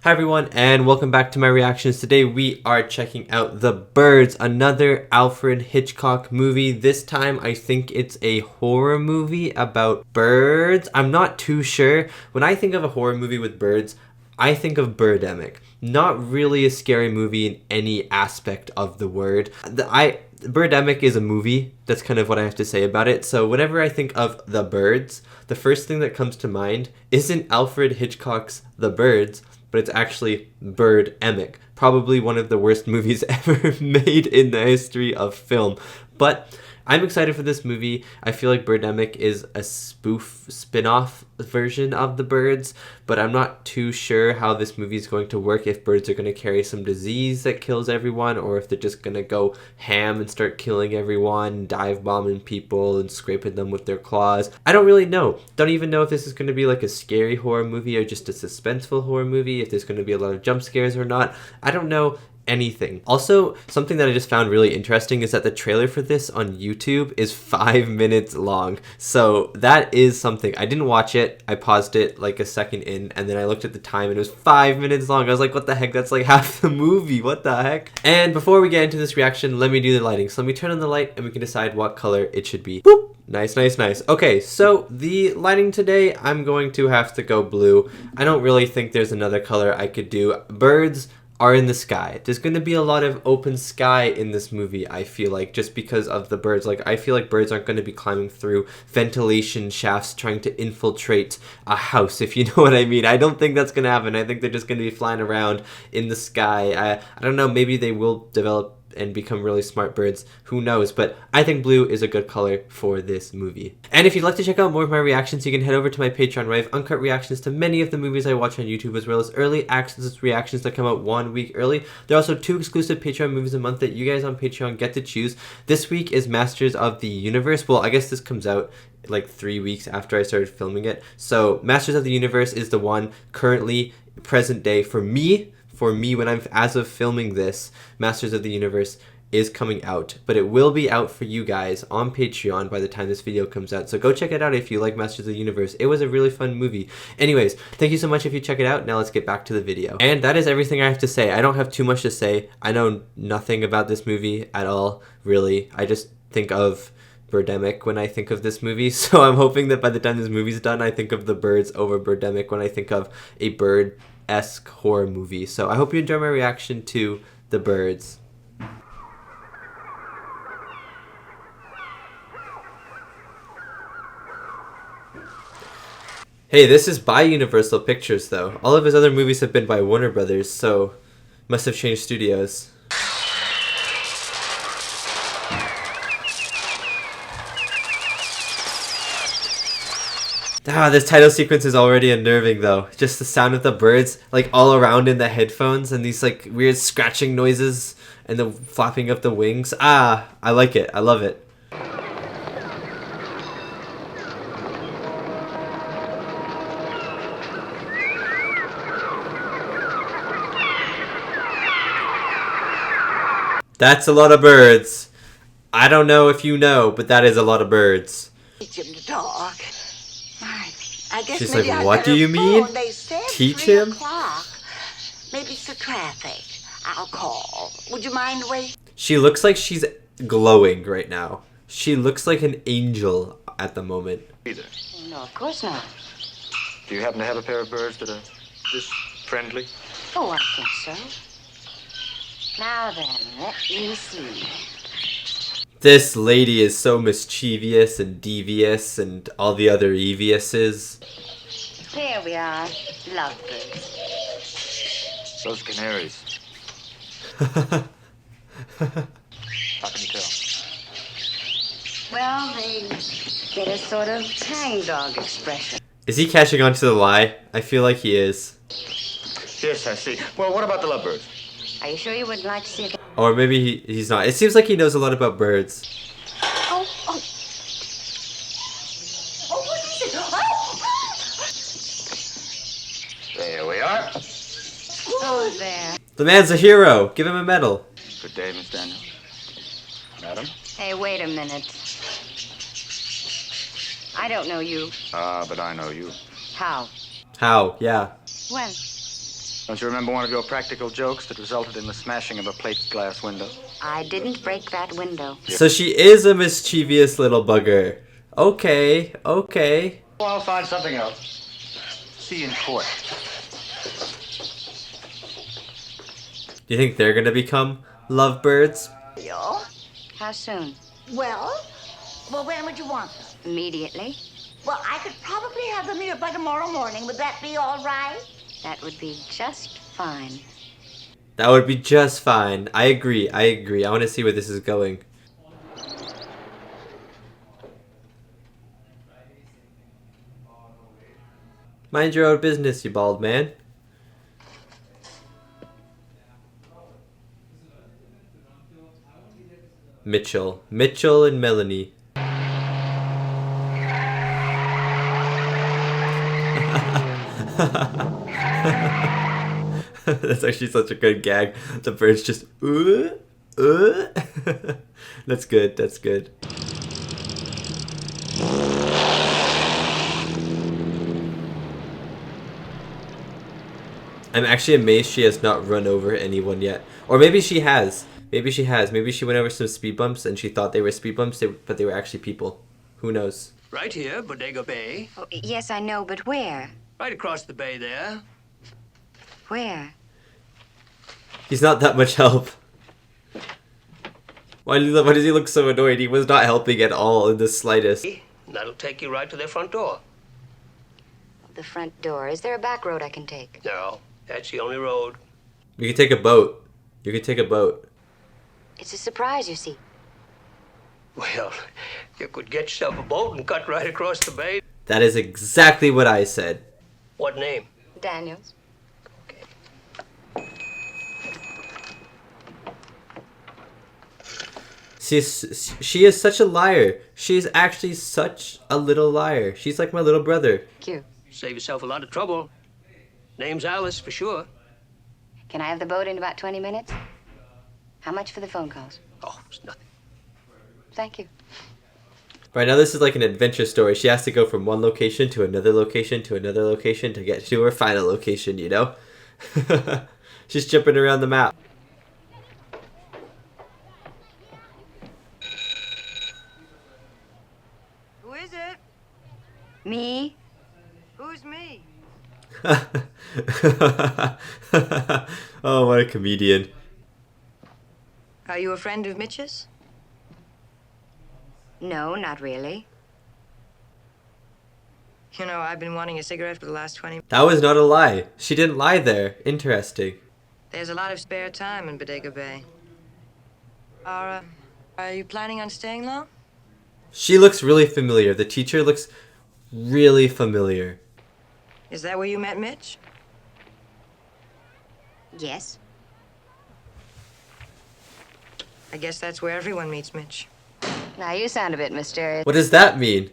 Hi everyone, and welcome back to my reactions. Today we are checking out The Birds, another Alfred Hitchcock movie. This time I think it's a horror movie about birds. I'm not too sure. When I think of a horror movie with birds, I think of Birdemic. Not really a scary movie in any aspect of the word. Birdemic is a movie. That's kind of what I have to say about it. So whenever I think of The Birds, the first thing that comes to mind isn't Alfred Hitchcock's The Birds, but it's actually Birdemic. Probably one of the worst movies ever made in the history of film. But I'm excited for this movie. I feel like Birdemic is a spin-off version of The Birds, but I'm not too sure how this movie is going to work, if birds are going to carry some disease that kills everyone, or if they're just going to go ham and start killing everyone, dive bombing people and scraping them with their claws. I don't really know. Don't even know if this is going to be like a scary horror movie or just a suspenseful horror movie, if there's going to be a lot of jump scares or not. I don't know anything. Also, something that I just found really interesting is that the trailer for this on YouTube is 5 minutes long. So that is something. I didn't watch it. I paused it like a second in, and then I looked at the time and it was 5 minutes long. I was like, what the heck? That's like half the movie. What the heck? And before we get into this reaction, let me do the lighting. So let me turn on the light and we can decide what color it should be. Boop! Nice, nice, nice. Okay, so the lighting today, I'm going to have to go blue. I don't really think there's another color I could do. Birds are in the sky. There's going to be a lot of open sky in this movie, I feel like, just because of the birds. Like, I feel like birds aren't going to be climbing through ventilation shafts trying to infiltrate a house, if you know what I mean. I don't think that's going to happen. I think they're just going to be flying around in the sky. I don't know, maybe they will develop and become really smart birds, who knows, but I think blue is a good color for this movie. And if you'd like to check out more of my reactions, you can head over to my Patreon, where I have uncut reactions to many of the movies I watch on YouTube, as well as early access reactions that come out 1 week early. There are also 2 exclusive Patreon movies a month that you guys on Patreon get to choose. This week is Masters of the Universe. Well, I guess this comes out like 3 weeks after I started filming it. So Masters of the Universe is the one currently present day for me. When I'm, as of filming this, Masters of the Universe is coming out, but it will be out for you guys on Patreon by the time this video comes out. So go check it out if you like Masters of the Universe. It was a really fun movie. Anyways, thank you so much if you check it out. Now let's get back to the video. And that is everything I have to say. I don't have too much to say. I know nothing about this movie at all, really. I just think of Birdemic when I think of this movie, so I'm hoping that by the time this movie's done, I think of The Birds over Birdemic when I think of a bird-esque horror movie. So I hope you enjoy my reaction to The Birds. Hey, this is by Universal Pictures though. All of his other movies have been by Warner Brothers, so must have changed studios. This title sequence is already unnerving though. Just the sound of the birds like all around in the headphones and these like weird scratching noises and the flapping of the wings. I like it. I love it. That's a lot of birds. I don't know if you know, but that is a lot of birds. Teach him to talk. I guess she's maybe like, what do you mean? Teach him? Maybe it's the traffic. I'll call. Would you mind waiting? She looks like she's glowing right now. She looks like an angel at the moment. Either. No, of course not. Do you happen to have a pair of birds that are this friendly? Oh, I think so. Now then, let me see. This lady is so mischievous and devious and all the other eviouses. Here we are. Lovebirds. Those canaries. How can you tell? Well, they get a sort of hangdog expression. Is he catching on to the lie? I feel like he is. Yes, I see. Well, what about the lovebirds? Are you sure you would like to see it? Or maybe he's not. It seems like he knows a lot about birds. Oh, oh. Oh, what is it? Oh! There we are. Oh, there. The man's a hero. Give him a medal. Good day, Miss Daniel. Madam? Hey, wait a minute. I don't know you. Ah, but I know you. How? How? Yeah. When? Don't you remember one of your practical jokes that resulted in the smashing of a plate glass window? I didn't break that window. So she is a mischievous little bugger. Okay, okay. Well, I'll find something else. See you in court. Do you think they're gonna become lovebirds? How soon? Well, when would you want them? Immediately. Well, I could probably have them here by tomorrow morning. Would that be all right? That would be just fine. That would be just fine. I agree, I agree. I want to see where this is going. Mind your own business, you bald man. Mitchell. Mitchell and Melanie. That's actually such a good gag. The bird's just That's good, that's good. I'm actually amazed she has not run over anyone yet. Or maybe she has. Maybe she has. Maybe she went over some speed bumps and she thought they were speed bumps, but they were actually people. Who knows? Right here, Bodega Bay. Oh, yes, I know, but where? Right across the bay there. Where? He's not that much help. Why does he look so annoyed? He was not helping at all in the slightest. That'll take you right to their front door. The front door. Is there a back road I can take? No, that's the only road. You can take a boat. You can take a boat. It's a surprise, you see. Well, you could get yourself a boat and cut right across the bay. That is exactly what I said. What name? Daniels. Okay. She is such a liar. She is actually such a little liar. She's like my little brother. Thank you. Save yourself a lot of trouble. Name's Alice for sure. Can I have the boat in about 20 minutes? How much for the phone calls? Oh, it's nothing. Thank you. Right now this is like an adventure story. She has to go from one location to another location to another location to get to her final location, you know? She's jumping around the map. Who is it? Me? Who's me? Oh, what a comedian. Are you a friend of Mitch's? No, not really. You know, I've been wanting a cigarette for the last 20 minutes. That was not a lie. She didn't lie there. Interesting. There's a lot of spare time in Bodega Bay. Are you planning on staying long? She looks really familiar. The teacher looks really familiar. Is that where you met Mitch? Yes. I guess that's where everyone meets Mitch. Now you sound a bit mysterious. What does that mean?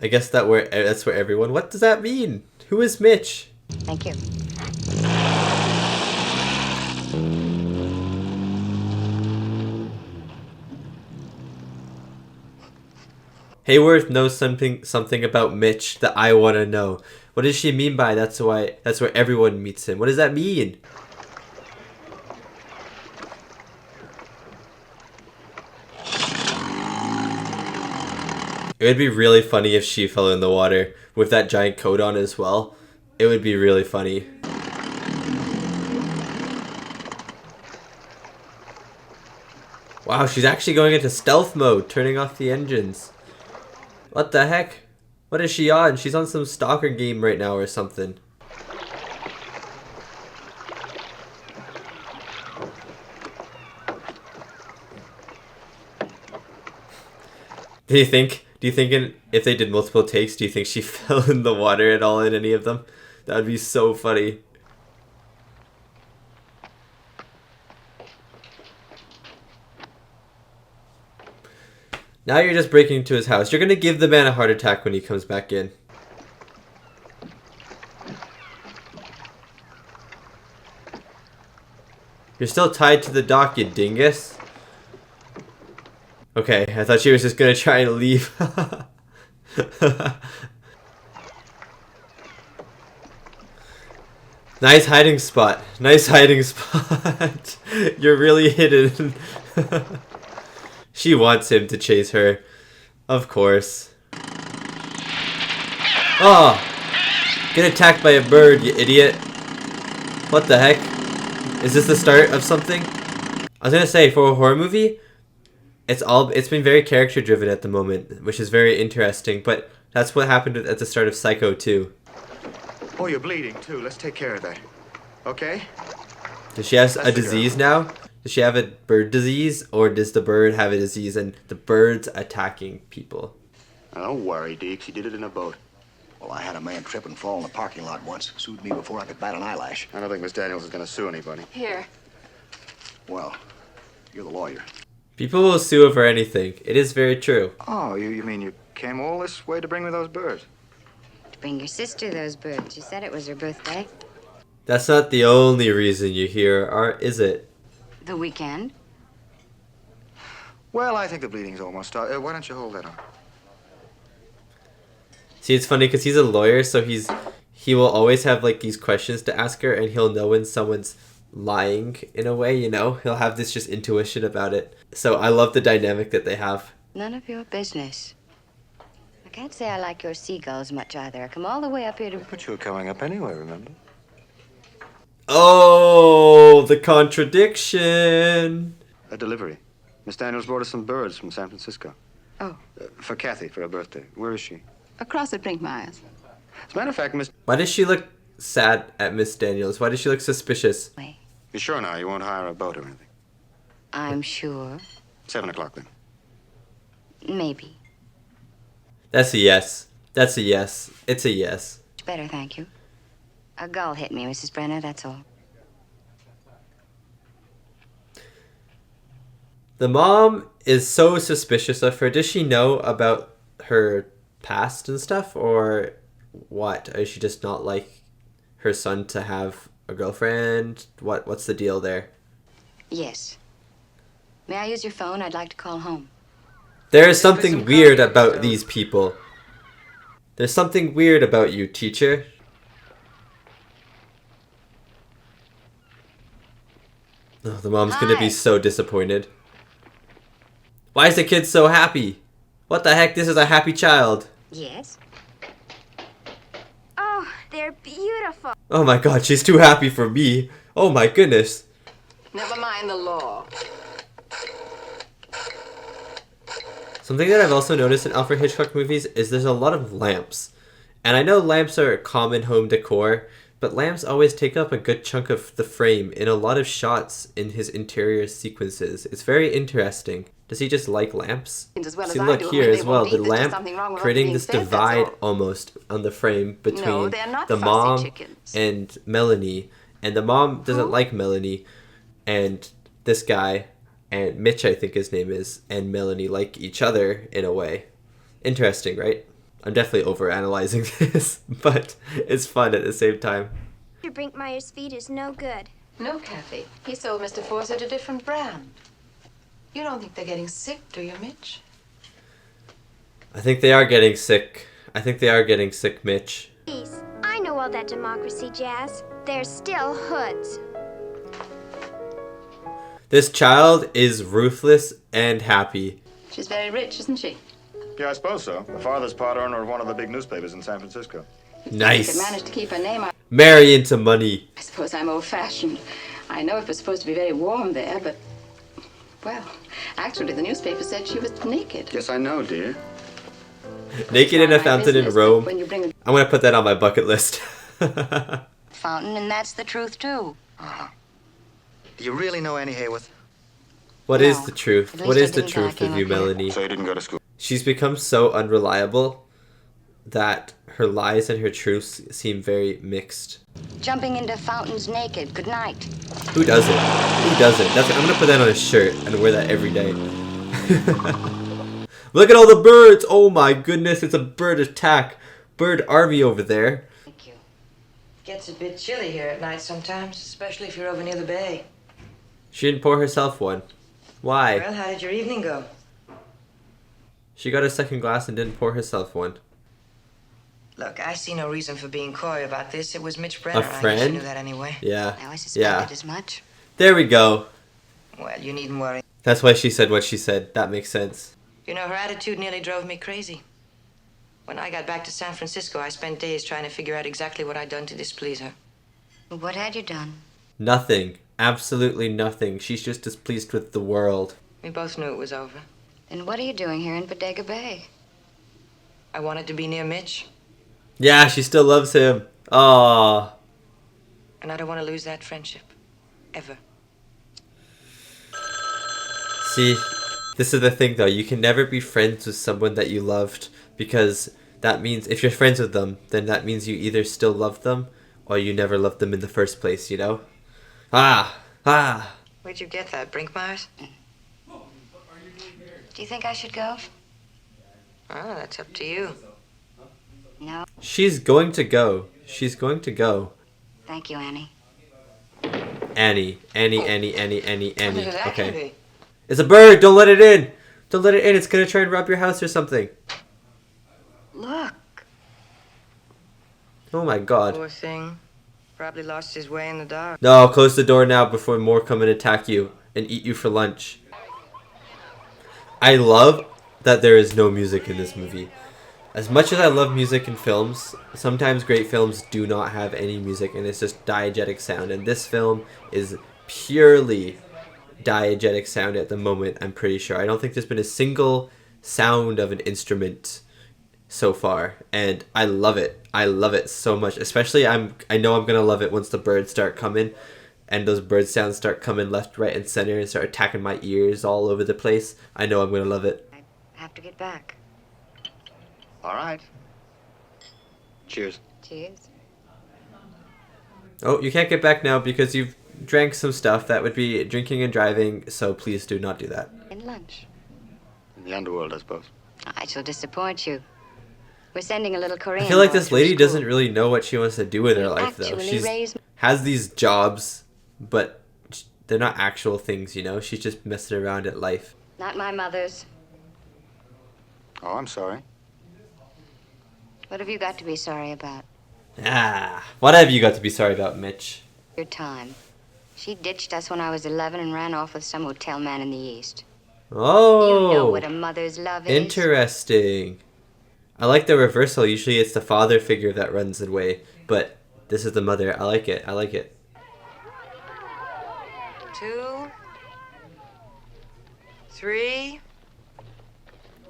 I guess that's where everyone... What does that mean? Who is Mitch? Thank you. Hayworth knows something about Mitch that I want to know. What does she mean by that's where everyone meets him? What does that mean? It would be really funny if she fell in the water with that giant coat on as well. It would be really funny. Wow, she's actually going into stealth mode, turning off the engines. What the heck? What is she on? She's on some stalker game right now or something. Do you think if they did multiple takes, do you think she fell in the water at all in any of them? That would be so funny. Now you're just breaking into his house. You're gonna give the man a heart attack when he comes back in. You're still tied to the dock, you dingus. Okay, I thought she was just gonna try and leave. Nice hiding spot. Nice hiding spot. You're really hidden. She wants him to chase her. Of course. Oh! Get attacked by a bird, you idiot. What the heck? Is this the start of something? I was gonna say, for a horror movie, it's been very character driven at the moment, which is very interesting, but that's what happened at the start of Psycho 2. Oh, you're bleeding too. Let's take care of that. Okay? Does she have That's a the disease now? Does she have a bird disease, or does the bird have a disease and the bird's attacking people? Don't worry, Deke. She did it in a boat. Well, I had a man trip and fall in the parking lot once. Sued me before I could bat an eyelash. I don't think Miss Daniels is going to sue anybody. Here. Well, you're the lawyer. People will sue over anything. It is very true. Oh, you mean you came all this way to bring me those birds? To bring your sister those birds. You said it was her birthday. That's not the only reason you're here, or is it? The weekend? Well, I think the bleeding's almost stopped. Why don't you hold that on? See, it's funny because he's a lawyer, so he will always have like these questions to ask her, and he'll know when someone's lying in a way, you know? He'll have this just intuition about it. So I love the dynamic that they have. None of your business. I can't say I like your seagulls much either. I come all the way up here to... But you were coming up anyway, remember? Oh, the contradiction. A delivery. Miss Daniels brought us some birds from San Francisco. Oh. For Kathy, for her birthday. Where is she? Across at Brinkmeyer's. As a matter of fact, Miss... Why does she look sad at Miss Daniels? Why does she look suspicious? Wait. You sure now you won't hire a boat or anything? I'm sure. 7 o'clock then. Maybe. That's a yes. That's a yes. It's a yes. Better, thank you. A gull hit me, Mrs. Brenner, that's all. The mom is so suspicious of her. Does she know about her past and stuff, or what? Is she just not like her son to have a girlfriend? What's the deal there? Yes. May I use your phone? I'd like to call home. There is something weird about these people. There's something weird about you, teacher. Oh, the mom's gonna be so disappointed. Why is the kid so happy? What the heck? This is a happy child. Yes? Oh, they're beautiful. Oh my god, she's too happy for me. Oh my goodness. Never mind the law. Something that I've also noticed in Alfred Hitchcock movies is there's a lot of lamps. And I know lamps are common home decor, but lamps always take up a good chunk of the frame in a lot of shots in his interior sequences. It's very interesting. Does he just like lamps? See, look here as well, the lamp creating this divide almost on the frame between the mom and Melanie. And the mom doesn't like Melanie, and this guy, and Mitch I think his name is, and Melanie like each other in a way. Interesting, right? I'm definitely overanalyzing this, but it's fun at the same time. Mr. Brinkmeyer's feed is no good. No, Kathy. He sold Mr. Fawcett a different brand. You don't think they're getting sick, do you, Mitch? I think they are getting sick. I think they are getting sick, Mitch. Please, I know all that democracy jazz. They're still hoods. This child is ruthless and happy. She's very rich, isn't she? Yeah, I suppose so. The father's part owner of one of the big newspapers in San Francisco. Nice. If you could manage to keep her name, Marry into money. I suppose I'm old-fashioned. I know it was supposed to be very warm there, but... Well, actually, the newspaper said she was naked. Yes, I know, dear. Naked in a fountain in Rome. When you bring I'm gonna put that on my bucket list. fountain, and that's the truth, too. Do you really know Annie Hayworth? What No. is the truth? At least What I is the didn't till I truth came of you, up here. Melanie? So you didn't go to school? She's become so unreliable that her lies and her truths seem very mixed. Jumping into fountains naked. Good night. Who doesn't? Who doesn't? I'm gonna put that on a shirt and wear that every day. Look at all the birds! Oh my goodness, it's a bird attack. Bird army over there. Thank you. Gets a bit chilly here at night sometimes, especially if you're over near the bay. She didn't pour herself one. Why? Well, how did your evening go? She got a second glass and didn't pour herself one. Look, I see no reason for being coy about this. It was Mitch Brenner. A I guess friend? you knew that anyway. Yeah. Now I suspected as much. There we go. Well, you needn't worry. That's why she said what she said. That makes sense. You know, her attitude nearly drove me crazy. When I got back to San Francisco, I spent days trying to figure out exactly what I'd done to displease her. What had you done? Nothing. Absolutely nothing. She's just displeased with the world. We both knew it was over. And what are you doing here in Bodega Bay? I wanted to be near Mitch, Yeah, she still loves him. Aww. and I don't want to lose that friendship. Ever. See, this is the thing though. You can never be friends with someone that you loved, because that means if you're friends with them, then that means you either still love them or you never loved them in the first place, you know? Ah. Where'd you get that, Brinkmeyer's? Do you think I should go? Oh, that's up to you. No. She's going to go. She's going to go. Thank you, Annie. Annie. What does that Okay. be? It's a bird. Don't let it in. Don't let it in. It's going to try and rob your house or something. Look. Oh my god. Poor thing. Probably lost his way in the dark. No, close the door now before more come and attack you and eat you for lunch. I love that there is no music in this movie. As much as I love music in films, sometimes great films do not have any music and it's just diegetic sound. And this film is purely diegetic sound at the moment, I'm pretty sure. I don't think there's been a single sound of an instrument so far, and I love it. I love it so much. Especially I know I'm gonna love it once the birds start coming, and those bird sounds start coming left, right, and center and start attacking my ears all over the place. I know I'm gonna love it. I have to get back. All right. Cheers. Cheers. Oh, you can't get back now because you've drank some stuff. That would be drinking and driving, so please do not do that. And lunch. In the underworld, I suppose. I shall disappoint you. We're sending a little Korean. I feel like boy this through lady school. doesn't really know what she wants to do with her life, though. Actually She's raised- has these jobs, but they're not actual things, you know? She's just messing around at life. Not my mother's. Oh, I'm sorry. What have you got to be sorry about? What have you got to be sorry about, Mitch? Your time. She ditched us when I was 11 and ran off with some hotel man in the East. Oh, You know what a mother's love is. interesting. I like the reversal. Usually it's the father figure that runs away, but this is the mother. I like it. I like it. 2, 3.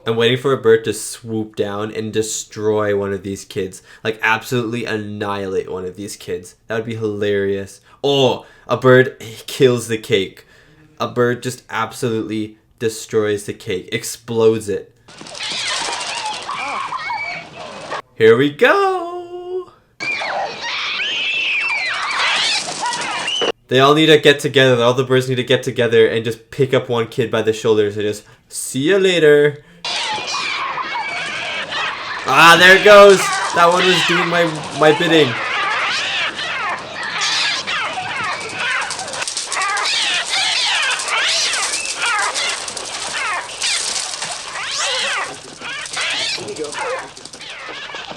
I'm waiting for a bird to swoop down and destroy one of these kids. Like, absolutely annihilate one of these kids. That would be hilarious. Oh, a bird kills the cake. A bird just absolutely destroys the cake. Explodes it. Here we go! They all need to get together. All the birds need to get together and just pick up one kid by the shoulders and just, see you later. Ah, there it goes. That one was doing my bidding.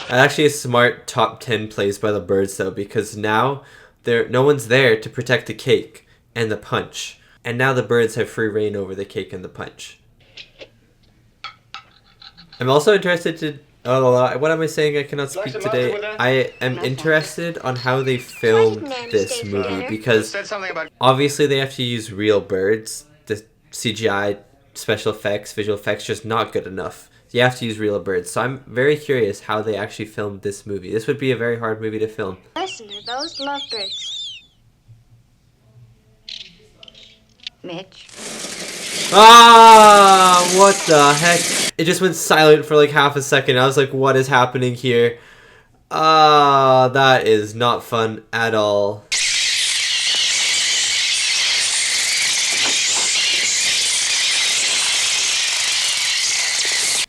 Actually, a smart top 10 plays by the birds though, because now no one's there to protect the cake and the punch, and now the birds have free reign over the cake and the punch. I'm also interested to. Oh, what am I saying? I cannot speak today. I am interested on how they filmed this movie, because obviously they have to use real birds. The CGI, special effects, visual effects, just not good enough. You have to use real birds. So I'm very curious how they actually filmed this movie. This would be a very hard movie to film. Listen to those lovebirds. Mitch. Ah, what the heck? It just went silent for like half a second. I was like, what is happening here? Ah, that is not fun at all.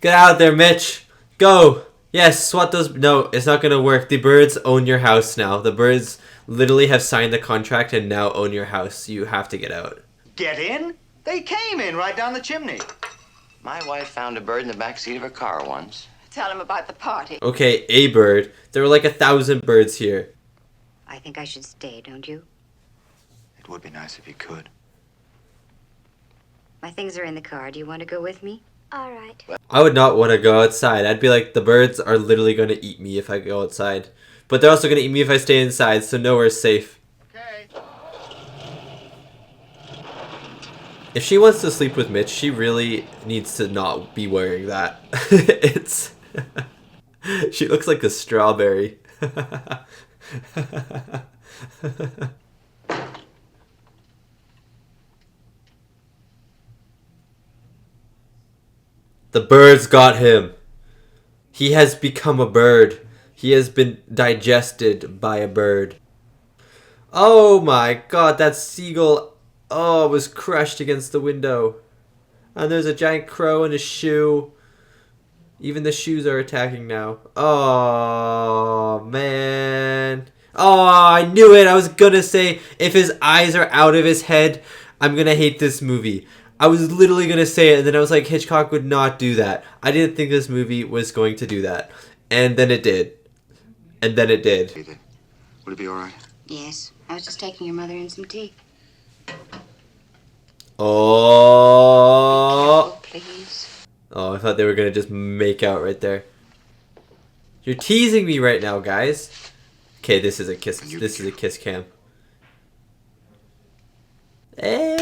Get out of there, Mitch. Go. Yes, swat those. No, it's not going to work. The birds own your house now. The birds literally have signed the contract and now own your house. You have to get out. Get in? They came in right down the chimney. My wife found a bird in the back seat of her car once. It's tell him about the party. Okay, a bird. There were like 1,000 birds here. I think I should stay, don't you? It would be nice if you could. My things are in the car. Do you want to go with me? All right. I would not want to go outside. I'd be like, the birds are literally going to eat me if I go outside. But they're also going to eat me if I stay inside, so nowhere's safe. Okay. If she wants to sleep with Mitch, she really needs to not be wearing that. It's... She looks like a strawberry. The birds got him. He has become a bird. He has been digested by a bird. Oh my god, that seagull, oh, was crushed against the window. And there's a giant crow in a shoe. Even the shoes are attacking now. Oh, man. Oh, I knew it. I was gonna say, if his eyes are out of his head, I'm gonna hate this movie. I was literally gonna say it, and then I was like, Hitchcock would not do that. I didn't think this movie was going to do that. And then it did. And then it did. Would it be all right? Yes. I was just taking your mother in some tea. Oh. Please. Oh, I thought they were gonna just make out right there. You're teasing me right now, guys. Okay, this is a kiss. This is a kiss cam. Hey.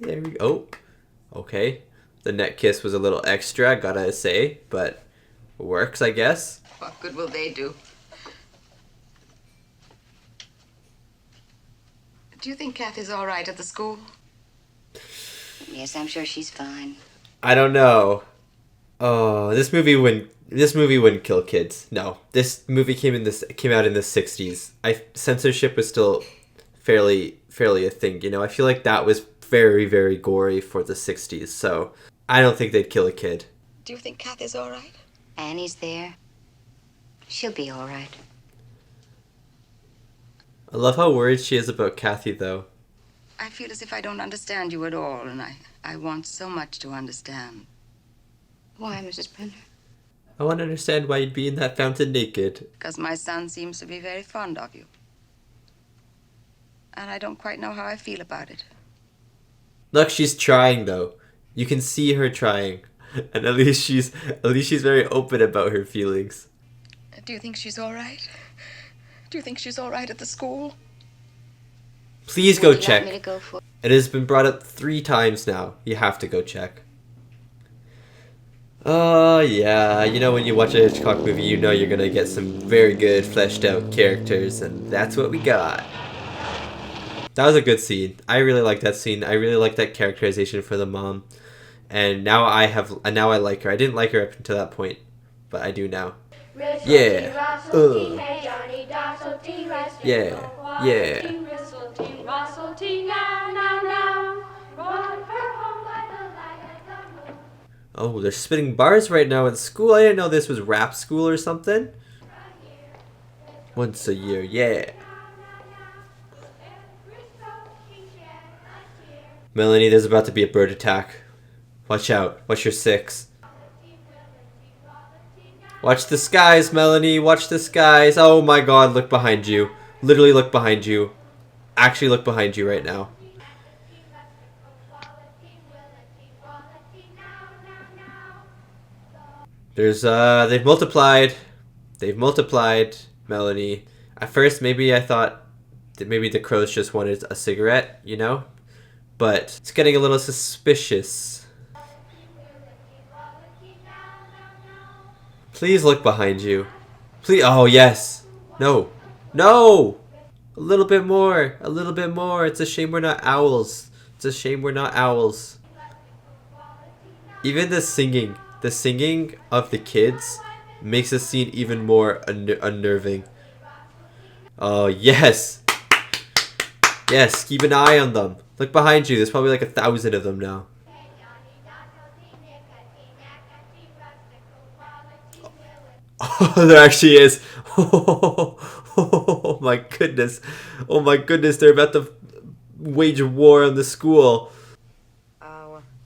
There we go. Oh. Okay. The neck kiss was a little extra, gotta say, but works, I guess. What good will they do? Do you think Kathy's all right at the school? Yes, I'm sure she's fine. I don't know. Oh, this movie wouldn't kill kids. No, this movie came out in the 60s. Censorship was still fairly a thing. You know, I feel like that was very, very gory for the 60s. So I don't think they'd kill a kid. Do you think Kathy's all right? Annie's there. She'll be all right. I love how worried she is about Kathy, though. I feel as if I don't understand you at all, and I want so much to understand. Why, Mrs. Brenner? I want to understand why you'd be in that fountain naked. Because my son seems to be very fond of you. And I don't quite know how I feel about it. Look, she's trying, though. You can see her trying. And at least she's very open about her feelings. Do you think she's all right? Do you think she's all right at the school? Please go Would you check. like me to go for? It has been brought up 3 times now. You have to go check. Oh, yeah. You know, when you watch a Hitchcock movie, you know you're gonna get some very good fleshed out characters, and that's what we got. That was a good scene. I really like that scene. I really like that characterization for the mom. And now I like her. I didn't like her up until that point, but I do now. Yeah. Yeah. Yeah. Oh, they're spitting bars right now in school. I didn't know this was rap school or something. Once a year, yeah. Melanie, there's about to be a bird attack. Watch out. Watch your 6. Watch the skies, Melanie. Watch the skies. Oh my god, look behind you. Literally look behind you. Actually look behind you right now. There's, they've multiplied. They've multiplied, Melanie. At first, maybe I thought that maybe the crows just wanted a cigarette, you know? But it's getting a little suspicious. Please look behind you. Please. Oh, yes. No. No! A little bit more. A little bit more. It's a shame we're not owls. It's a shame we're not owls. Even the singing of the kids makes the scene even more unnerving. Oh, yes. Yes, keep an eye on them. Look behind you. There's probably like 1,000 of them now. Oh, there actually is. Oh my goodness. Oh my goodness. They're about to wage a war on the school.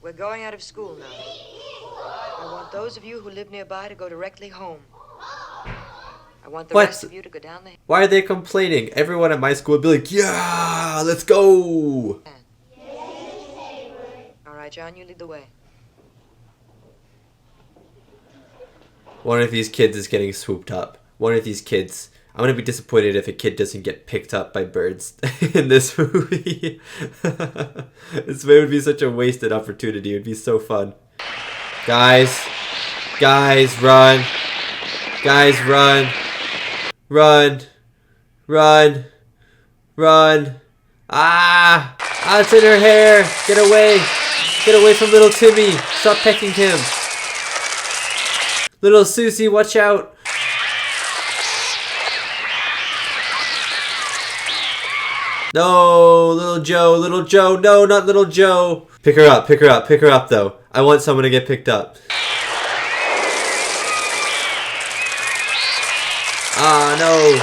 We're going out of school now. those of you who live nearby to go directly home. I want the What? rest of you to go down the... Why are they complaining? Everyone at my school would be like, yeah, let's go. All right, John, you lead the way. One of these kids is getting swooped up. One of these kids. I'm going to be disappointed if a kid doesn't get picked up by birds in this movie. This would be such a wasted opportunity. It would be so fun. Guys, run. Guys, run. Run. Run. Run. Ah! Ah, it's in her hair. Get away. Get away from little Timmy. Stop pecking him. Little Susie, watch out. No, little Joe, no, not little Joe. Pick her up though. I want someone to get picked up. Ah, no.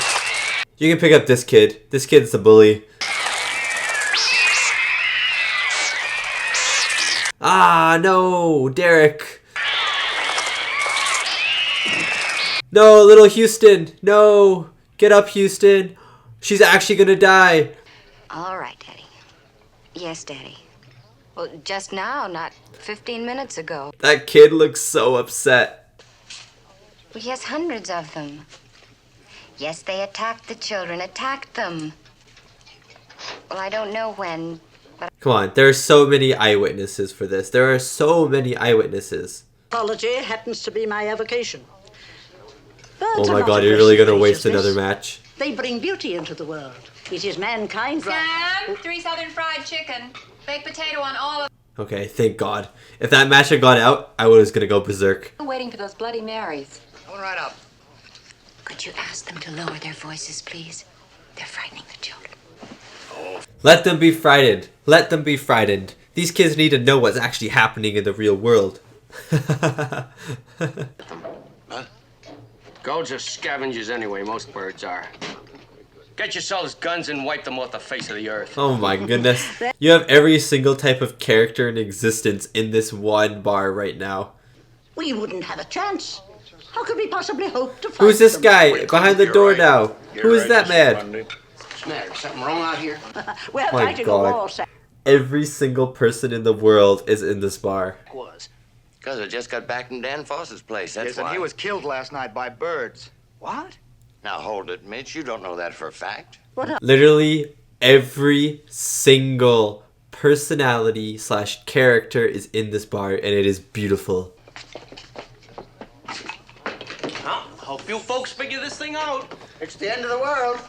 You can pick up this kid. This kid's the bully. Ah, no, Derek. No, little Houston, no. Get up, Houston. She's actually gonna die. All right, Daddy. Yes, Daddy. Well, just now, not 15 minutes ago. That kid looks so upset. Well, he has hundreds of them. Yes, they attacked the children, attacked them. Well, I don't know when, but... Come on, there are so many eyewitnesses for this. There are so many eyewitnesses. Apology happens to be my avocation. Oh my god, you're really gonna waste another match? They bring beauty into the world. It is mankind. Sam, 3 Southern fried chicken, baked potato on all of... Okay, thank god. If that match had gone out, I was gonna go berserk. I'm waiting for those Bloody Marys. Coming right up. Could you ask them to lower their voices, please? They're frightening the children. Let them be frightened. Let them be frightened. These kids need to know what's actually happening in the real world. Huh? Gulls are scavengers anyway, most birds are. Get yourselves guns and wipe them off the face of the earth. Oh my goodness. You have every single type of character in existence in this one bar right now. We wouldn't have a chance. How could we possibly hope to find Who's this them? guy behind the door now? Who is that man? What's the matter? Something wrong out here? We're My fighting a war, god. Sam. Every single person in the world is in this bar. Was. Because I just got back from Dan Foss's place, that's Yes, why. and he was killed last night by birds. What? Now hold it, Mitch. You don't know that for a fact. Literally every single personality / character is in this bar, and it is beautiful. Well, hope you folks figure this thing out. It's the end of the world.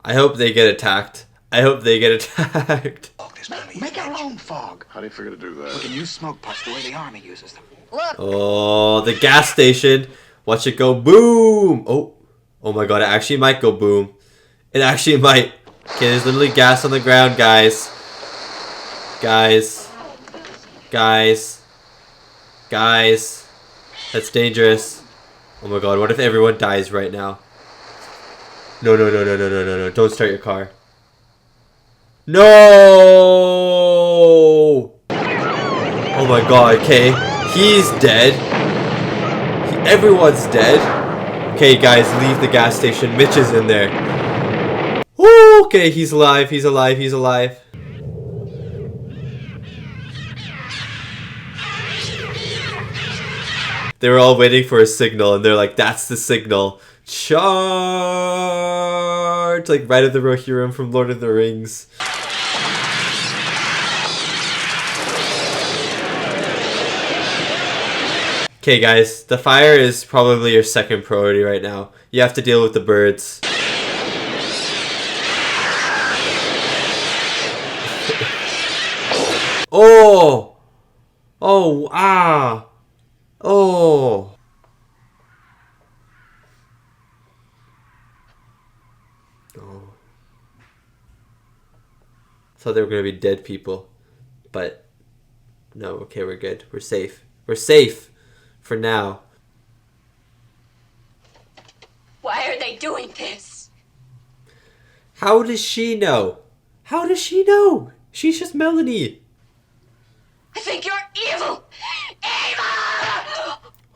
I hope they get attacked. I hope they get attacked. Make our own fog. How do you figure to do that? We can use smoke puffs the way the army uses them. Oh, the gas station. Watch it go boom. Oh my god, it actually might go boom. It actually might. Okay, there's literally gas on the ground, guys. Guys. That's dangerous. Oh my god, what if everyone dies right now? No. Don't start your car. No! Oh my god, okay. He's dead. Everyone's dead. Okay, guys, leave the gas station. Mitch is in there. Woo! Okay, he's alive. They were all waiting for a signal, and they're like, that's the signal. Charge! Like right at the Rohirrim from Lord of the Rings. Okay guys, the fire is probably your second priority right now. You have to deal with the birds. Oh! Oh, ah! Oh! Oh. Thought they were gonna be dead people. But no, okay, we're good. We're safe. We're safe! For now. Why are they doing this? How does she know? How does she know? She's just Melanie. I think you're evil.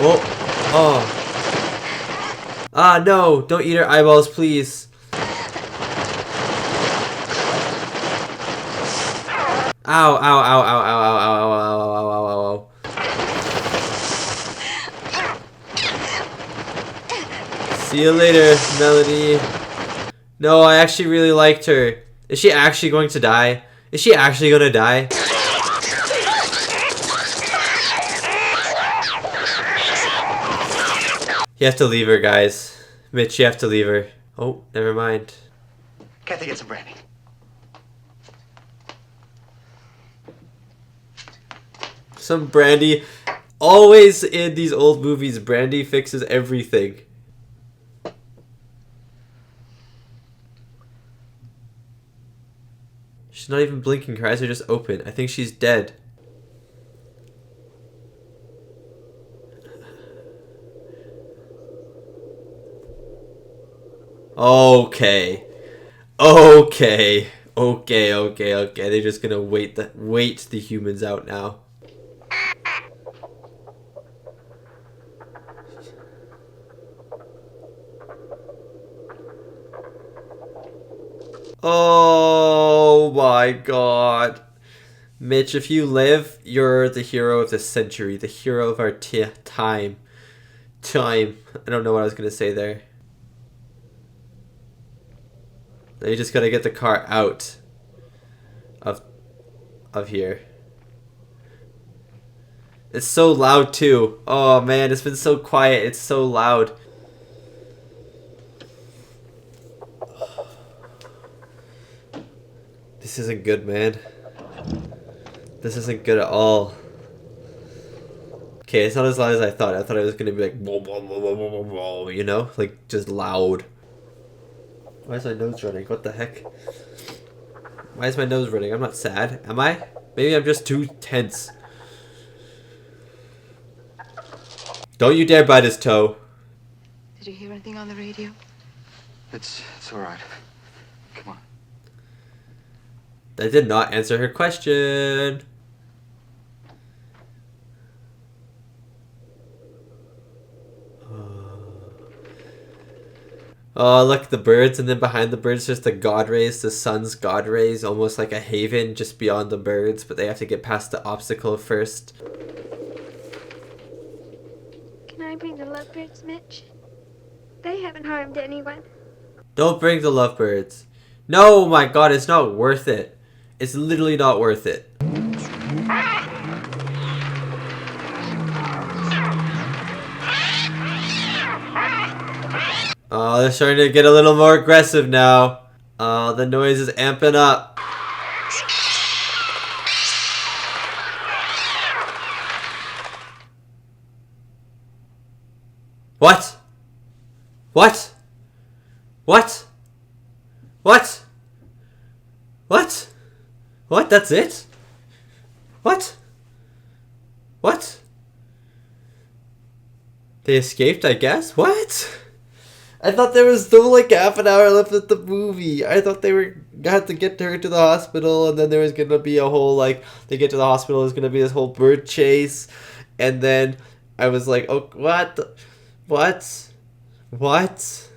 Oh. Oh. Ah, no. Don't eat her eyeballs, please. Ow, ow, ow, ow, ow, ow, ow, ow, ow, ow, ow, ow, ow. See you later, Melody. No, I actually really liked her. Is she actually going to die? Is she actually gonna die? You have to leave her, guys. Mitch, you have to leave her. Oh, never mind. Kathy, get some brandy. Some brandy. Always in these old movies, brandy fixes everything. She's not even blinking. Her eyes are just open. I think she's dead. Okay. Okay. Okay. They're just gonna wait the humans out now. Oh my god. Mitch, if you live, you're the hero of the century. The hero of our time. I don't know what I was gonna say there. Now you just gotta get the car out of here. It's so loud too. Oh man, it's been so quiet. It's so loud. This isn't good, man. This isn't good at all. Okay, it's not as loud as I thought. I thought it was gonna be like, whoa, whoa, whoa, whoa, whoa, whoa, you know? Like, just loud. Why is my nose running? What the heck? Why is my nose running? I'm not sad. Am I? Maybe I'm just too tense. Don't you dare bite his toe. Did you hear anything on the radio? It's all right. Come on. That did not answer her question. Oh, look, the birds, and then behind the birds there's the god rays, the sun's god rays, almost like a haven just beyond the birds, but they have to get past the obstacle first. Can I bring the lovebirds, Mitch? They haven't harmed anyone. Don't bring the lovebirds. No, my god, it's not worth it. It's literally not worth it. Oh, they're starting to get a little more aggressive now. Oh, the noise is amping up. What? What? What? What? What? What? That's it? What? What? They escaped, I guess? What? I thought there was still like half an hour left of the movie. I thought they had to get her to the hospital, and then there was gonna be a whole like they get to the hospital. There's gonna be this whole bird chase, and then I was like, oh, what? That's what?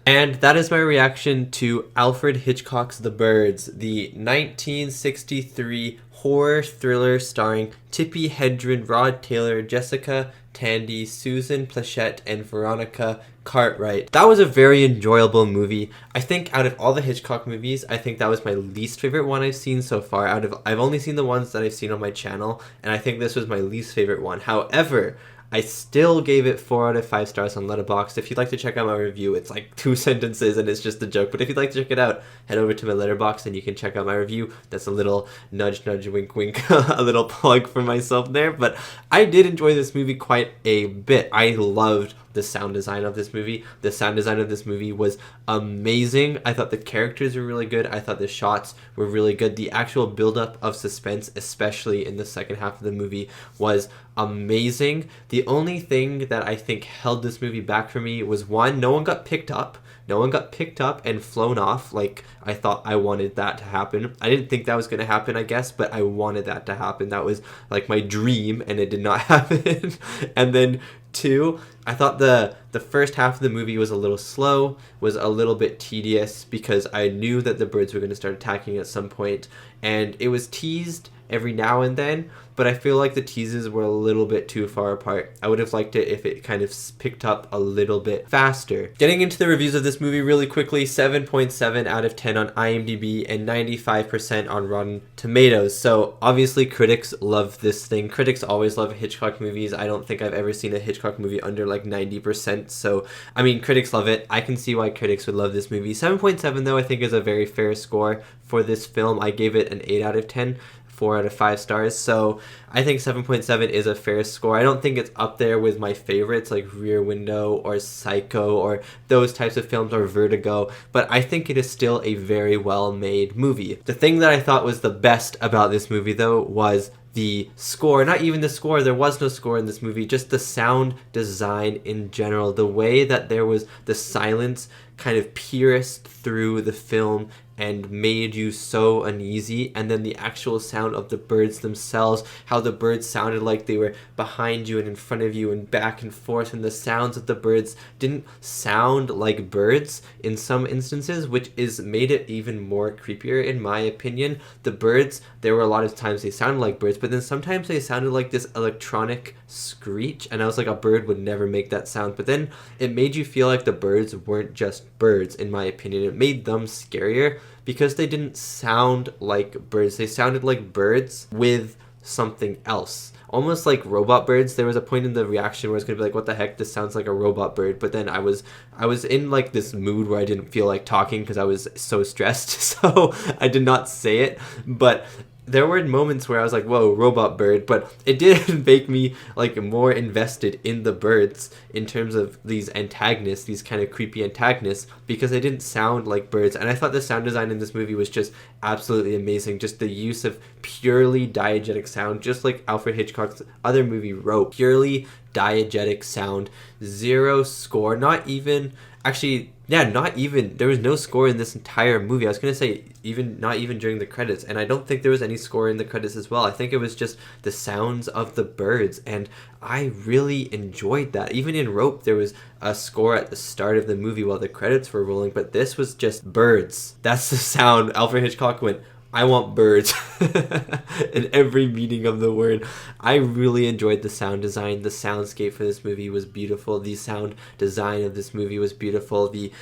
And that is my reaction to Alfred Hitchcock's The Birds, the 1963 horror thriller starring Tippi, Hedren, Rod Taylor, Jessica, Tandy, Suzanne, Pleshette, and Veronica Cartwright. That was a very enjoyable movie. I think out of all the Hitchcock movies, I think that was my least favorite one I've seen so far. I've only seen the ones that I've seen on my channel, and I think this was my least favorite one. However, I still gave it 4 out of 5 stars on Letterboxd. If you'd like to check out my review, it's like 2 sentences and it's just a joke. But if you'd like to check it out, head over to my Letterboxd and you can check out my review. That's a little nudge, nudge, wink, wink, a little plug for myself there. But I did enjoy this movie quite a bit. I loved the sound design of this movie. The sound design of this movie was amazing. I thought the characters were really good. I thought the shots were really good. The actual buildup of suspense, especially in the second half of the movie, was amazing. The only thing that I think held this movie back for me was, one, no one got picked up No one got picked up and flown off like I thought I wanted that to happen. I didn't think that was going to happen, I guess, but I wanted that to happen. That was like my dream, and it did not happen. And then 2, I thought the first half of the movie was a little slow, was a little bit tedious, because I knew that the birds were going to start attacking at some point, and it was teased every now and then, but I feel like the teases were a little bit too far apart. I would have liked it if it kind of picked up a little bit faster. Getting into the reviews of this movie really quickly, 7.7 out of 10 on IMDb and 95% on Rotten Tomatoes. So obviously critics love this thing. Critics always love Hitchcock movies. I don't think I've ever seen a Hitchcock movie under like 90%. So, I mean, critics love it. I can see why critics would love this movie. 7.7 though I think is a very fair score for this film. I gave it an 8 out of 10. 4 out of 5 stars, so I think 7.7 is a fair score. I don't think it's up there with my favorites like Rear Window or Psycho or those types of films or Vertigo, but I think it is still a very well made movie. The thing that I thought was the best about this movie though was the score. Not even the score, there was no score in this movie, just the sound design in general. The way that there was the silence kind of pierced through the film and made you so uneasy, and then the actual sound of the birds themselves, how the birds sounded like they were behind you and in front of you and back and forth, and the sounds of the birds didn't sound like birds in some instances, which is made it even more creepier in my opinion. The birds, there were a lot of times they sounded like birds, but then sometimes they sounded like this electronic screech, and I was like, a bird would never make that sound. But then it made you feel like the birds weren't just birds, in my opinion. It made them scarier because they didn't sound like birds. They sounded like birds with something else, almost like robot birds. There was a point in the reaction where I was gonna be like, what the heck, this sounds like a robot bird, but then I was in like this mood where I didn't feel like talking because I was so stressed, so I did not say it. But there were moments where I was like, whoa, robot bird, but it did make me like more invested in the birds in terms of these antagonists, these kind of creepy antagonists, because they didn't sound like birds. And I thought the sound design in this movie was just absolutely amazing. Just the use of purely diegetic sound, just like Alfred Hitchcock's other movie Rope. Purely diegetic sound, zero score, not even there was no score in this entire movie. I was gonna say not even during the credits, and I don't think there was any score in the credits as well. I think it was just the sounds of the birds, and I really enjoyed that. Even in Rope there was a score at the start of the movie while the credits were rolling, but this was just birds. That's the sound. Alfred Hitchcock went, I want birds in every meaning of the word. I really enjoyed the sound design. The soundscape for this movie was beautiful. The sound design of this movie was beautiful. The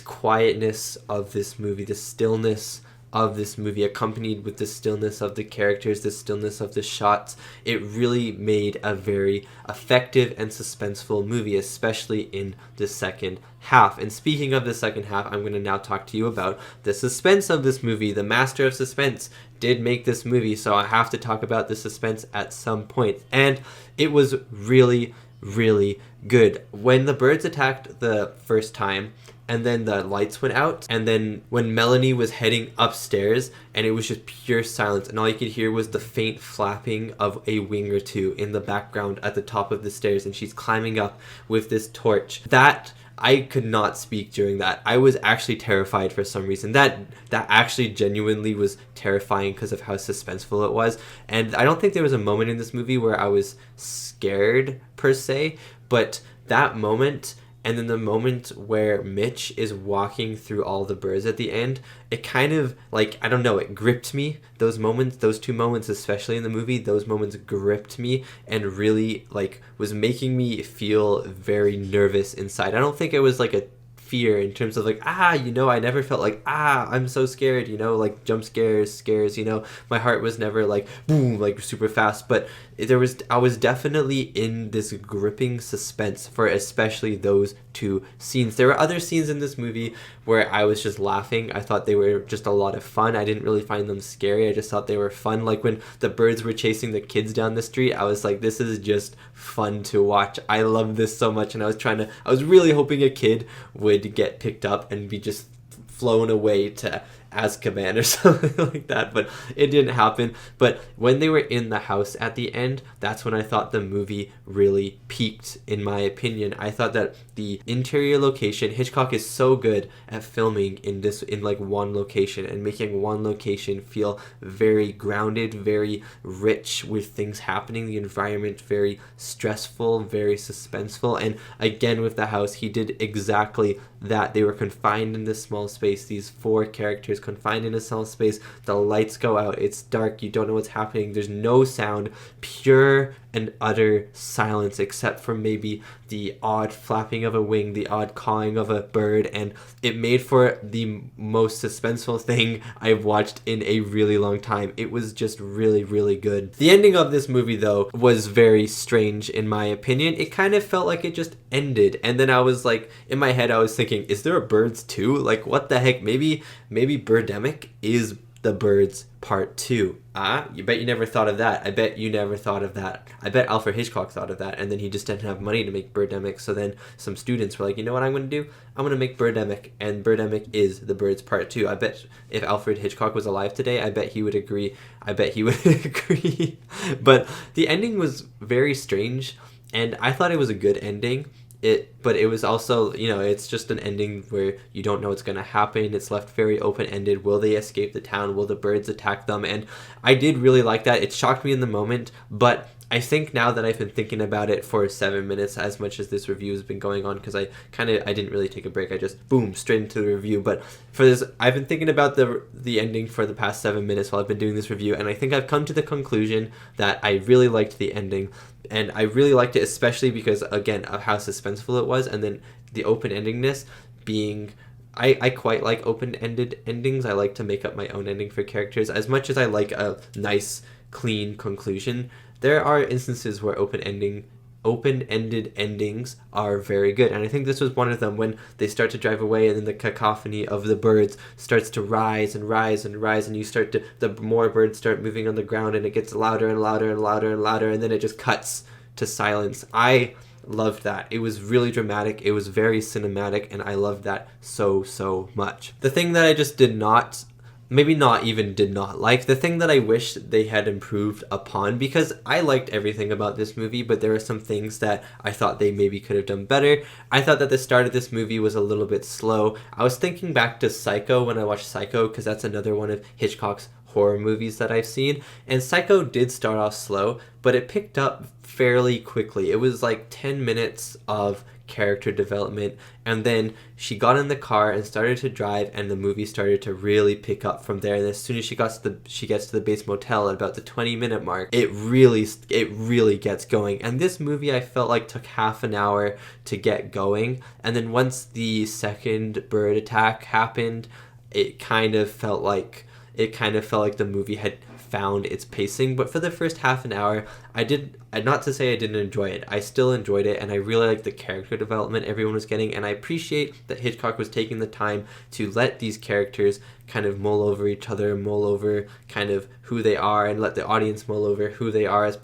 quietness of this movie, the stillness of this movie, accompanied with the stillness of the characters, the stillness of the shots, it really made a very effective and suspenseful movie, especially in the second half. And speaking of the second half, I'm going to now talk to you about the suspense of this movie. The master of suspense did make this movie, so I have to talk about the suspense at some point. And it was really, really good. When the birds attacked the first time, and then the lights went out, and then when Melanie was heading upstairs and it was just pure silence and all you could hear was the faint flapping of a wing or two in the background at the top of the stairs, and she's climbing up with this torch, that I could not speak during that. I was actually terrified for some reason. That actually genuinely was terrifying because of how suspenseful it was. And I don't think there was a moment in this movie where I was scared per se, but that moment, and then the moment where Mitch is walking through all the birds at the end, it kind of, like, I don't know, it gripped me. Those moments, those two moments especially in the movie, those moments gripped me and really, like, was making me feel very nervous inside. I don't think it was, like, a fear in terms of, like, I never felt like, I'm so scared, like, jump scares, my heart was never, like, boom, like, super fast, but I was definitely in this gripping suspense for especially those two scenes. There were other scenes in this movie where I was just laughing. I thought they were just a lot of fun. I didn't really find them scary. I just thought they were fun. Like when the birds were chasing the kids down the street, I was like, this is just fun to watch. I love this so much, and I was really hoping a kid would get picked up and be just flown away to Azkaban or something like that, but it didn't happen. But when they were in the house at the end, that's when I thought the movie really peaked, in my opinion. I thought that the interior location, Hitchcock is so good at filming in like one location and making one location feel very grounded, very rich with things happening, the environment very stressful, very suspenseful. And again with the house, he did exactly that. They were confined in this small space, these 4 characters confined in a small space. The lights go out, it's dark, you don't know what's happening, there's no sound, pure and utter silence except for maybe the odd flapping of a wing, the odd cawing of a bird, and it made for the most suspenseful thing I've watched in a really long time. It was just really, really good. The ending of this movie, though, was very strange in my opinion. It kind of felt like it just ended, and then I was like, in my head I was thinking, is there a Birds 2? Like, what the heck? Maybe Birdemic is The Birds Part 2. You bet you never thought of that. I bet you never thought of that. I bet Alfred Hitchcock thought of that, and then he just didn't have money to make Birdemic, so then some students were like, you know what I'm going to do? I'm going to make Birdemic, and Birdemic is The Birds Part 2. I bet if Alfred Hitchcock was alive today, I bet he would agree. But the ending was very strange, and I thought it was a good ending. But it was also, it's just an ending where you don't know what's going to happen. It's left very open-ended. Will they escape the town? Will the birds attack them? And I did really like that. It shocked me in the moment, but I think now that I've been thinking about it for 7 minutes, as much as this review has been going on, because I didn't really take a break. I just boom straight into the review. But for this, I've been thinking about the ending for the past 7 minutes while I've been doing this review, and I think I've come to the conclusion that I really liked the ending, and I really liked it especially because, again, of how suspenseful it was, and then the open-endedness being. I quite like open-ended endings. I like to make up my own ending for characters. As much as I like a nice, clean conclusion, there are instances where open-ended endings are very good, and I think this was one of them, when they start to drive away and then the cacophony of the birds starts to rise and rise and rise, and the more birds start moving on the ground, and it gets louder and louder and louder and louder, and then it just cuts to silence. I loved that. It was really dramatic, it was very cinematic, and I loved that so much. The thing that I just did not like, the thing that I wish they had improved upon, because I liked everything about this movie, but there were some things that I thought they maybe could have done better. I thought that the start of this movie was a little bit slow. I was thinking back to Psycho when I watched Psycho, because that's another one of Hitchcock's horror movies that I've seen, and Psycho did start off slow, but it picked up fairly quickly. It was like 10 minutes of character development, and then she got in the car and started to drive, and the movie started to really pick up from there. And as soon as she gets to the base motel at about the 20-minute mark, it really gets going. And this movie, I felt like, took half an hour to get going, and then once the second bird attack happened, it kind of felt like the movie had found its pacing. But for the first half an hour, not to say I didn't enjoy it, I still enjoyed it, and I really liked the character development everyone was getting, and I appreciate that Hitchcock was taking the time to let these characters kind of mull over each other, mull over kind of who they are, and let the audience mull over who they are as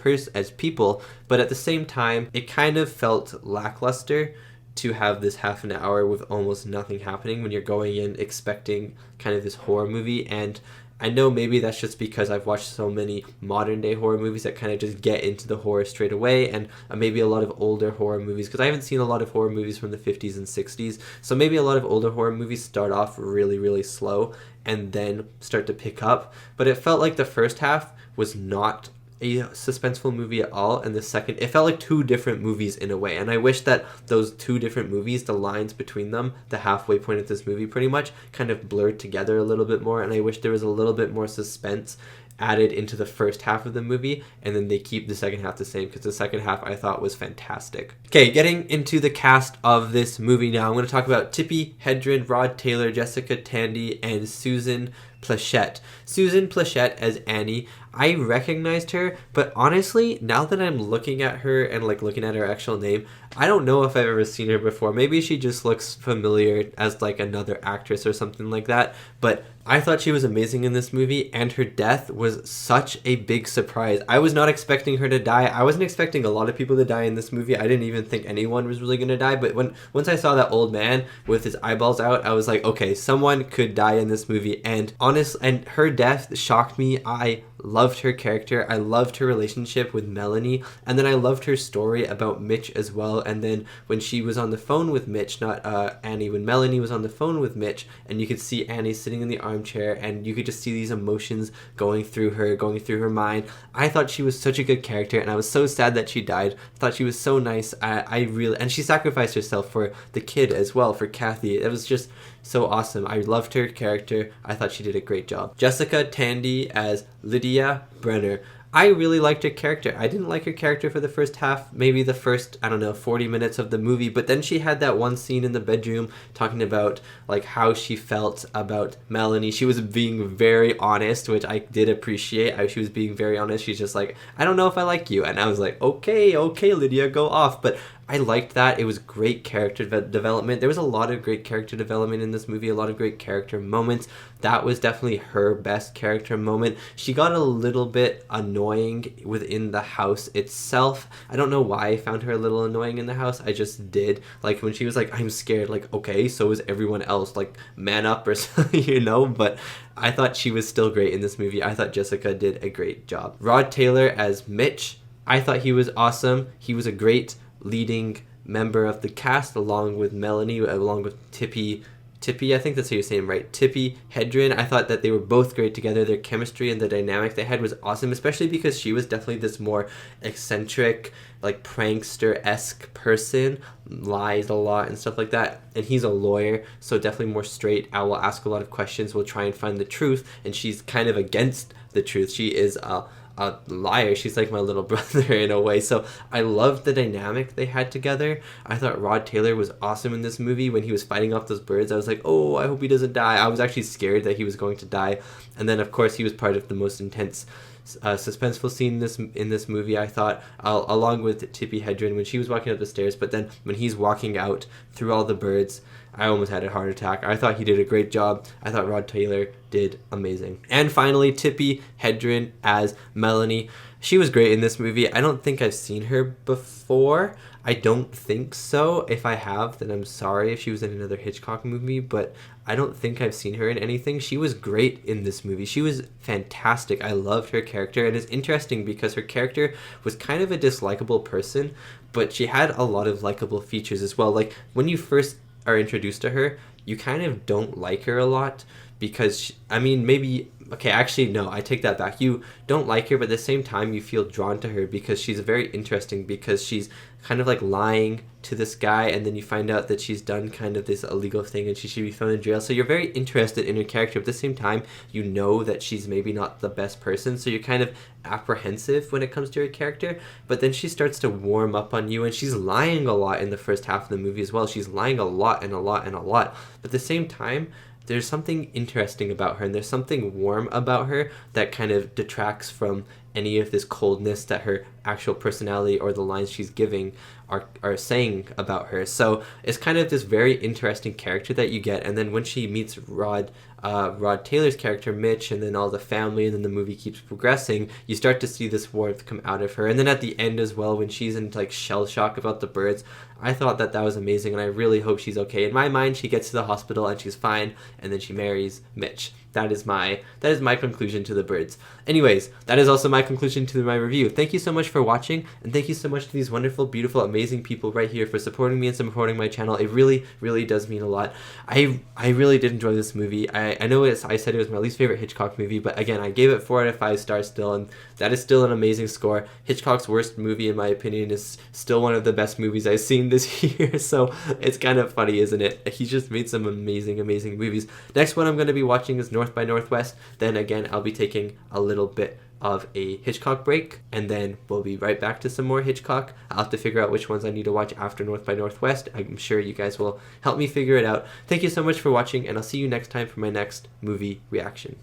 people. But at the same time, it kind of felt lackluster to have this half an hour with almost nothing happening when you're going in expecting kind of this horror movie. And I know maybe that's just because I've watched so many modern day horror movies that kind of just get into the horror straight away, and maybe a lot of older horror movies, because I haven't seen a lot of horror movies from the 50s and 60s, so maybe a lot of older horror movies start off really, really slow and then start to pick up. But it felt like the first half was not a suspenseful movie at all, and the second, it felt like two different movies in a way, and I wish that those two different movies, the lines between them, the halfway point of this movie pretty much, kind of blurred together a little bit more, and I wish there was a little bit more suspense added into the first half of the movie, and then they keep the second half the same, because the second half I thought was fantastic. Okay, getting into the cast of this movie now, I'm going to talk about Tippi, Hedren, Rod Taylor, Jessica Tandy, and Susan Pleshette. Susan Pleshette as Annie. I recognized her, but honestly, now that I'm looking at her and like looking at her actual name, I don't know if I've ever seen her before. Maybe she just looks familiar as like another actress or something like that, but I thought she was amazing in this movie, and her death was such a big surprise. I was not expecting her to die. I wasn't expecting a lot of people to die in this movie. I didn't even think anyone was really going to die, but once I saw that old man with his eyeballs out, I was like, okay, someone could die in this movie, and her death shocked me. I loved her character. I loved her relationship with Melanie, and then I loved her story about Mitch as well. And then when she was on the phone with Mitch, not Annie, when Melanie was on the phone with Mitch, and you could see Annie sitting in the armchair, and you could just see these emotions going through her mind. I thought she was such a good character, and I was so sad that she died. I thought she was so nice. I really, and she sacrificed herself for the kid as well, for Kathy. It was just so awesome. I loved her character. I thought she did a great job. Jessica Tandy as Lydia Brenner. I really liked her character. I didn't like her character for the first half, maybe the first, 40 minutes of the movie, but then she had that one scene in the bedroom talking about like how she felt about Melanie. She was being very honest, which I did appreciate. She was being very honest. She's just like, I don't know if I like you. And I was like, okay, Lydia, go off. But I liked that. It was great character development. There was a lot of great character development in this movie, a lot of great character moments. That was definitely her best character moment. She got a little bit annoying within the house itself. I don't know why I found her a little annoying in the house. I just did. Like when she was like, I'm scared, like, okay, so is everyone else. Like, man up or something, But I thought she was still great in this movie. I thought Jessica did a great job. Rod Taylor as Mitch. I thought he was awesome. He was a great leading member of the cast, along with Melanie, along with Tippi, I think that's how you're saying, right? Tippi Hedren. I thought that they were both great together. Their chemistry and the dynamic they had was awesome, especially because she was definitely this more eccentric, like prankster-esque person, lies a lot and stuff like that. And he's a lawyer, so definitely more straight. I will ask a lot of questions, we'll try and find the truth, and she's kind of against the truth. She is a liar. She's like my little brother in a way. So I loved the dynamic they had together. I thought Rod Taylor was awesome in this movie. When he was fighting off those birds, I was like, oh, I hope he doesn't die. I was actually scared that he was going to die. And then of course he was part of the most intense suspenseful scene in this movie, I thought, along with Tippi Hedren when she was walking up the stairs. But then when he's walking out through all the birds, I almost had a heart attack. I thought he did a great job. I thought Rod Taylor did amazing. And finally, Tippi Hedren as Melanie. She was great in this movie. I don't think I've seen her before. I don't think so. If I have, then I'm sorry if she was in another Hitchcock movie, but I don't think I've seen her in anything. She was great in this movie. She was fantastic. I loved her character, and it's interesting because her character was kind of a dislikable person, but she had a lot of likable features as well. Like when you first are introduced to her, you kind of don't like her a lot because actually no, I take that back. You don't like her, but at the same time you feel drawn to her because she's very interesting, because she's kind of like lying to this guy, and then you find out that she's done kind of this illegal thing and she should be thrown in jail. So you're very interested in her character, but at the same time you know that she's maybe not the best person, so you're kind of apprehensive when it comes to her character. But then she starts to warm up on you, and she's lying a lot in the first half of the movie as well. She's lying a lot and a lot and a lot, but at the same time there's something interesting about her, and there's something warm about her that kind of detracts from any of this coldness that her actual personality or the lines she's giving are saying about her. So it's kind of this very interesting character that you get. And then when she meets Rod Taylor's character, Mitch, and then all the family, and then the movie keeps progressing, you start to see this warmth come out of her. And then at the end as well, when she's in like shell shock about the birds, I thought that was amazing, and I really hope she's okay. In my mind, she gets to the hospital and she's fine, and then she marries Mitch. That is my conclusion to The Birds. Anyways, that is also my conclusion to my review. Thank you so much for watching, and thank you so much to these wonderful, beautiful, amazing people right here for supporting me and supporting my channel. It really, really does mean a lot. I really did enjoy this movie. I know I said it was my least favorite Hitchcock movie, but again, I gave it 4 out of 5 stars still, and that is still an amazing score. Hitchcock's worst movie, in my opinion, is still one of the best movies I've seen this year, so it's kind of funny, isn't it? He just made some amazing, amazing movies. Next one I'm going to be watching is North by Northwest. Then again, I'll be taking a little bit of a Hitchcock break, and then we'll be right back to some more Hitchcock. I'll have to figure out which ones I need to watch after North by Northwest. I'm sure you guys will help me figure it out. Thank you so much for watching, and I'll see you next time for my next movie reaction.